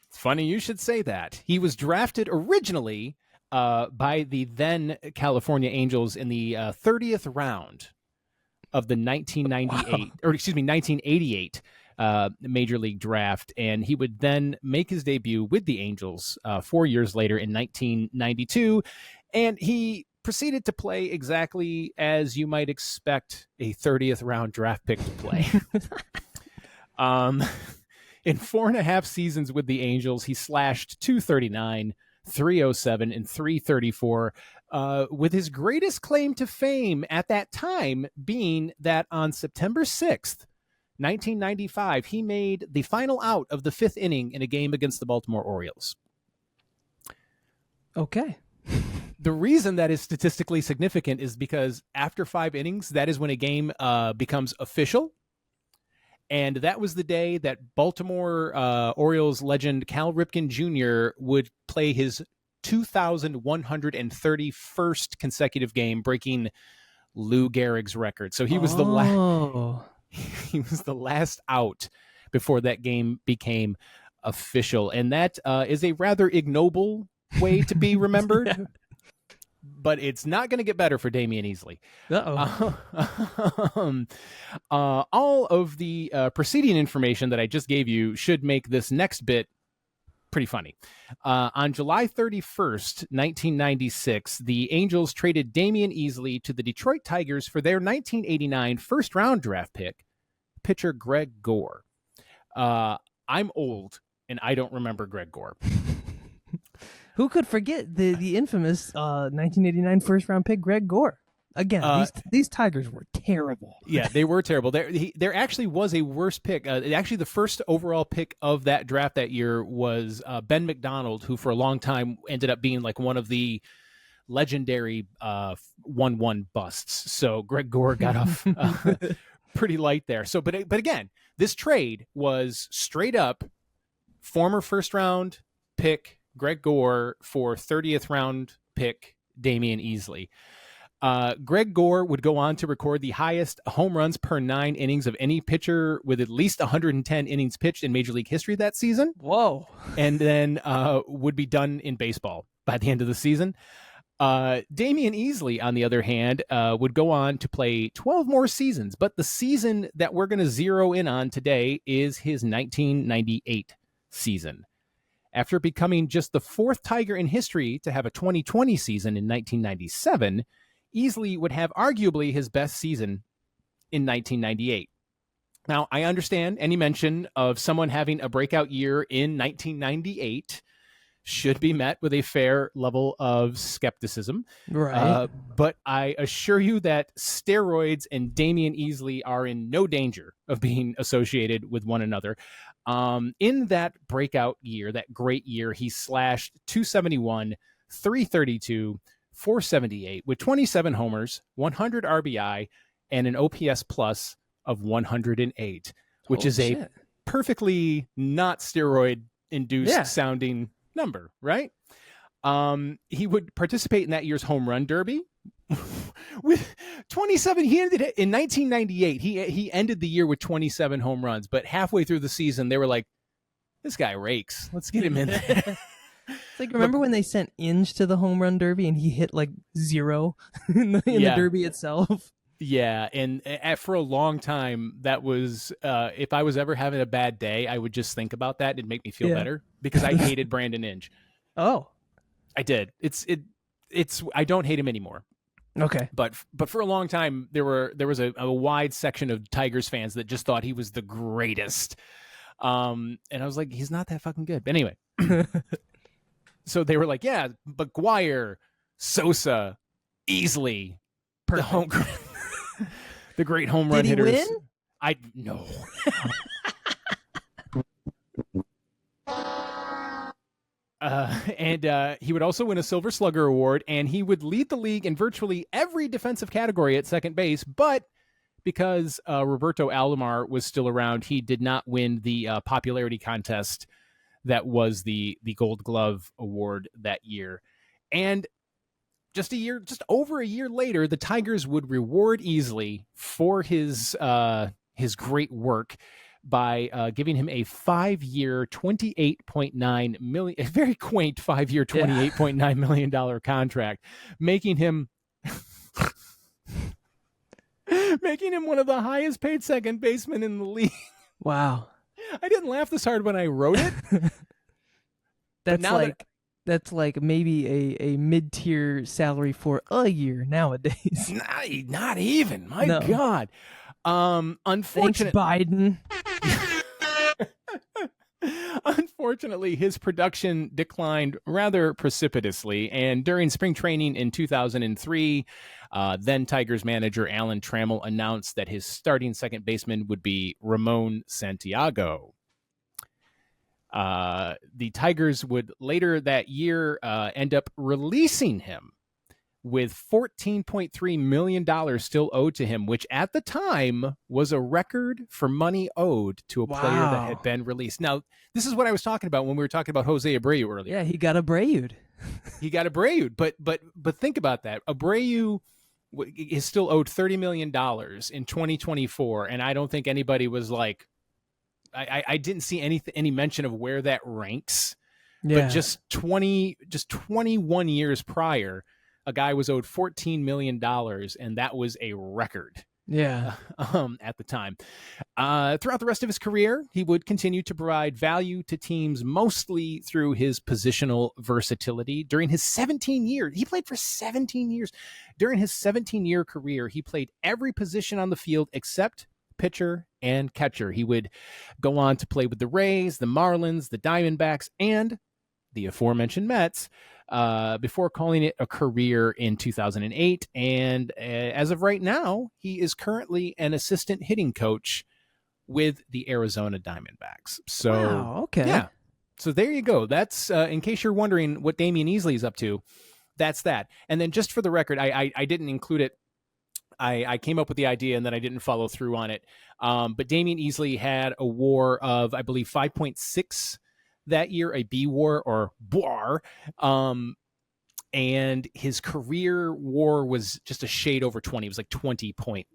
It's funny you should say that. He was drafted originally by the then California Angels in the 30th round of the 1988 Major League Draft, and he would then make his debut with the Angels 4 years later in 1992, and he proceeded to play exactly as you might expect a 30th round draft pick to play. In 4.5 seasons with the Angels, he slashed .239, .307, and .334, with his greatest claim to fame at that time being that on September 6th, 1995, he made the final out of the 5th inning in a game against the Baltimore Orioles. Okay. The reason that is statistically significant is because after 5 innings, that is when a game becomes official. And that was the day that Baltimore Orioles legend Cal Ripken Jr. would play his 2,131st consecutive game, breaking Lou Gehrig's record. So he was the last out before that game became official. And that is a rather ignoble way to be remembered. Yeah. But it's not going to get better for Damian Easley. All of the preceding information that I just gave you should make this next bit pretty funny. On July 31st, 1996, the Angels traded Damian Easley to the Detroit Tigers for their 1989 first-round draft pick, pitcher Greg Gore. I'm old, and I don't remember Greg Gore. Who could forget the infamous 1989 first-round pick, Greg Gore? Again, these Tigers were terrible. Yeah, they were terrible. There actually was a worse pick. Actually, the first overall pick of that draft that year was Ben McDonald, who for a long time ended up being like one of the legendary 1-1 busts. So Greg Gore got off pretty light there. So, but again, this trade was straight up former first-round pick Greg Gore for 30th round pick Damian Easley. Greg Gore would go on to record the highest home runs per 9 innings of any pitcher with at least 110 innings pitched in Major League history that season. Whoa. And then would be done in baseball by the end of the season. Damian Easley, on the other hand, would go on to play 12 more seasons. But the season that we're going to zero in on today is his 1998 season. After becoming just the 4th Tiger in history to have a 2020 season in 1997, Easley would have arguably his best season in 1998. Now, I understand any mention of someone having a breakout year in 1998 should be met with a fair level of skepticism. Right. But I assure you that steroids and Damian Easley are in no danger of being associated with one another. In that breakout year, that great year, he slashed 271, 332, 478 with 27 homers, 100 RBI, and an OPS plus of 108, which is a perfectly not steroid-induced sounding number, right? He would participate in that year's home run derby with 27. He ended it in 1998. He ended the year with 27 home runs, but halfway through the season, they were like, "This guy rakes. Let's get him in there." It's like, remember when they sent Inge to the home run derby and he hit like 0 in the derby itself? Yeah, and for a long time, that was if I was ever having a bad day, I would just think about that. It'd make me feel better because I hated Brandon Inge. Oh, I did. It's I don't hate him anymore. Okay, but for a long time, there was a wide section of Tigers fans that just thought he was the greatest. And I was like, he's not that fucking good. But anyway. So they were like, yeah, McGuire, Sosa, Easley, the great home run hitters. Did he win? I no. And he would also win a Silver Slugger Award, and he would lead the league in virtually every defensive category at second base. But because Roberto Alomar was still around, he did not win the popularity contest that was the Gold Glove Award that year. And just over a year later, the Tigers would reward Easley for his great work by giving him a 5-year, $28.9 million, a very quaint 5-year, $28.9 million contract, making him one of the highest paid second basemen in the league. Wow. I didn't laugh this hard when I wrote it. That's like maybe a mid-tier salary for a year nowadays. Not even. My God. Unfortunately, Biden. Unfortunately, his production declined rather precipitously, and during spring training in 2003, then Tigers manager Alan Trammell announced that his starting second baseman would be Ramon Santiago. The Tigers would later that year end up releasing him with $14.3 million still owed to him, which at the time was a record for money owed to a player that had been released. Now, this is what I was talking about when we were talking about Jose Abreu earlier. Yeah, he got Abreu'ed. But think about that. Abreu is still owed $30 million in 2024, and I don't think anybody was like, I didn't see any mention of where that ranks. Yeah. But just 21 years prior, a guy was owed $14 million, and that was a record Yeah. At the time. Throughout the rest of his career, he would continue to provide value to teams mostly through his positional versatility. During his 17 years, he played for 17 years. During his 17-year career, he played every position on the field except pitcher and catcher. He would go on to play with the Rays, the Marlins, the Diamondbacks, and the aforementioned Mets, before calling it a career in 2008. And as of right now, he is currently an assistant hitting coach with the Arizona Diamondbacks. So, wow, okay. Yeah. So there you go. That's, in case you're wondering what Damian Easley is up to, that's that. And then just for the record, I didn't include it. I came up with the idea and then I didn't follow through on it. But Damian Easley had a WAR of, I believe, 5.6 that year, a B WAR or BWAR. And his career WAR was just a shade over 20. It was like 20 point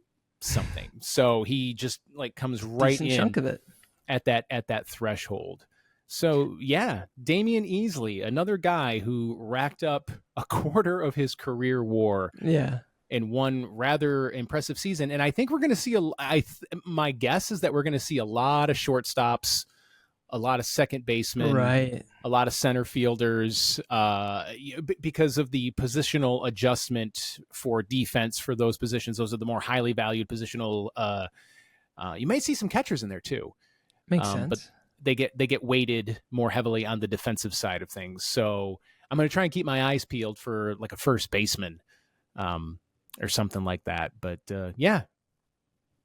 something. So he just like comes right Decent in chunk of it. at that threshold. So yeah, Damian Easley, another guy who racked up a quarter of his career WAR. Yeah. In one rather impressive season. And I think we're going to see my guess is that we're going to see a lot of shortstops, a lot of second basemen, right, a lot of center fielders, because of the positional adjustment for defense for those positions. Those are the more highly valued positional. You might see some catchers in there too. Makes sense. But they get weighted more heavily on the defensive side of things. So I'm going to try and keep my eyes peeled for like a first baseman, or something like that. But yeah,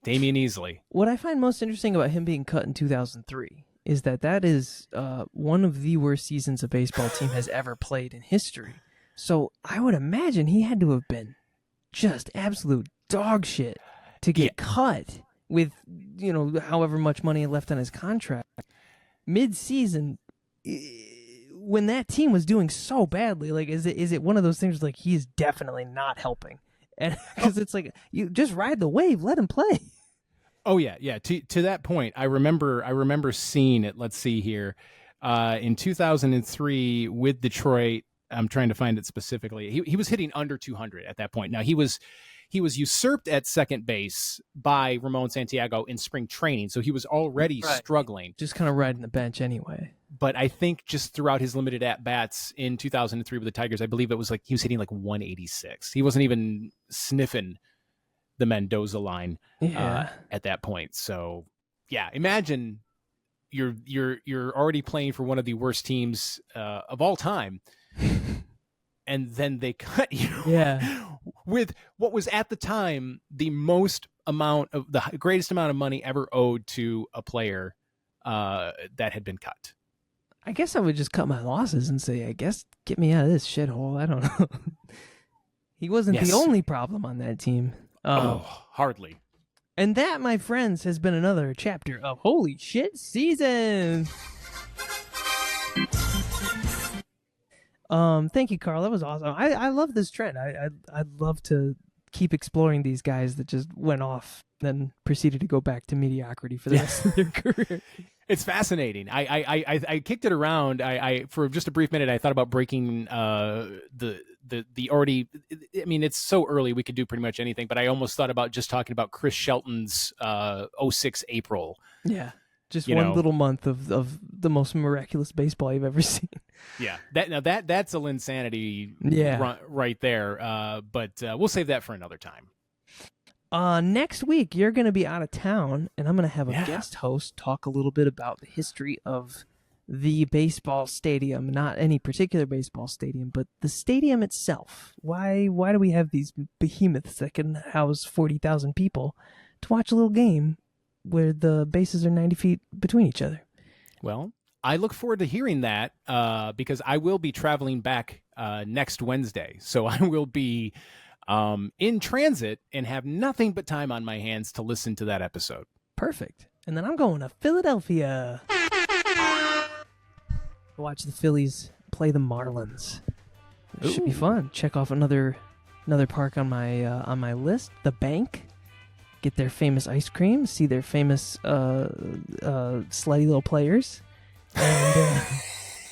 Damian Easley. What I find most interesting about him being cut in 2003 is that is one of the worst seasons a baseball team has ever played in history. So I would imagine he had to have been just absolute dog shit to get cut with, however much money left on his contract. Mid-season, when that team was doing so badly, like, is it one of those things like he is definitely not helping? And because it's like, you just ride the wave, let him play. Oh yeah. To that point, I remember seeing it. Let's see here, in 2003 with Detroit. I'm trying to find it specifically. He was hitting under 200 at that point. Now he was usurped at second base by Ramon Santiago in spring training, so he was already struggling. Just kind of riding the bench anyway. But I think just throughout his limited at-bats in 2003 with the Tigers, I believe it was like he was hitting like 186. He wasn't even sniffing the Mendoza line at that point. So yeah, imagine you're already playing for one of the worst teams of all time, and then they cut you with what was at the time the greatest amount of money ever owed to a player that had been cut. I guess I would just cut my losses and say, I guess, get me out of this shithole. I don't know. He wasn't the only problem on that team. Hardly. And that, my friends, has been another chapter of Holy Shit Season. Thank you, Carl. That was awesome. I love this trend. I'd love to keep exploring these guys that just went off, then proceeded to go back to mediocrity for the rest of their career. It's fascinating. I kicked it around. I for just a brief minute, I thought about breaking the already. I mean, it's so early we could do pretty much anything, but I almost thought about just talking about Chris Shelton's 06 April. Yeah. Just one little month of the most miraculous baseball you've ever seen. Yeah, that's a Linsanity right there. But we'll save that for another time. Next week, you're going to be out of town, and I'm going to have a guest host talk a little bit about the history of the baseball stadium. Not any particular baseball stadium, but the stadium itself. Why do we have these behemoths that can house 40,000 people to watch a little game where the bases are 90 feet between each other? Well, I look forward to hearing that because I will be traveling back next Wednesday. So I will be in transit and have nothing but time on my hands to listen to that episode. Perfect. And then I'm going to Philadelphia to watch the Phillies play the Marlins. It should be fun. Check off another park on my list, the Bank. Get their famous ice cream, see their famous slutty little players, and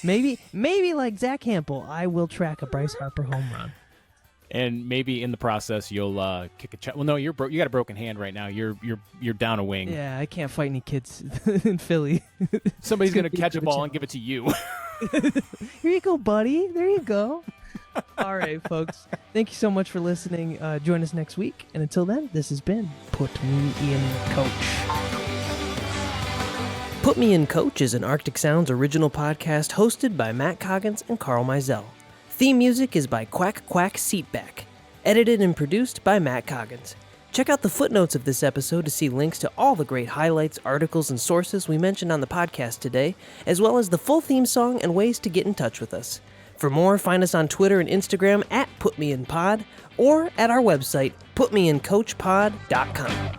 maybe like Zack Hample, I will track a Bryce Harper home run. And maybe in the process you'll kick a well, no, you got a broken hand right now. You're down a wing. Yeah, I can't fight any kids in Philly. Somebody's gonna catch a ball and give it to you. Here you go, buddy. There you go. All right, folks. Thank you so much for listening. Join us next week. And until then, this has been Put Me in Coach. Put Me in Coach is an Arctic Sounds original podcast hosted by Matt Coggins and Carl Mizell. Theme music is by Quack Quack Seatback. Edited and produced by Matt Coggins. Check out the footnotes of this episode to see links to all the great highlights, articles, and sources we mentioned on the podcast today, as well as the full theme song and ways to get in touch with us. For more, find us on Twitter and Instagram at PutMeInPod or at our website, putmeincoachpod.com.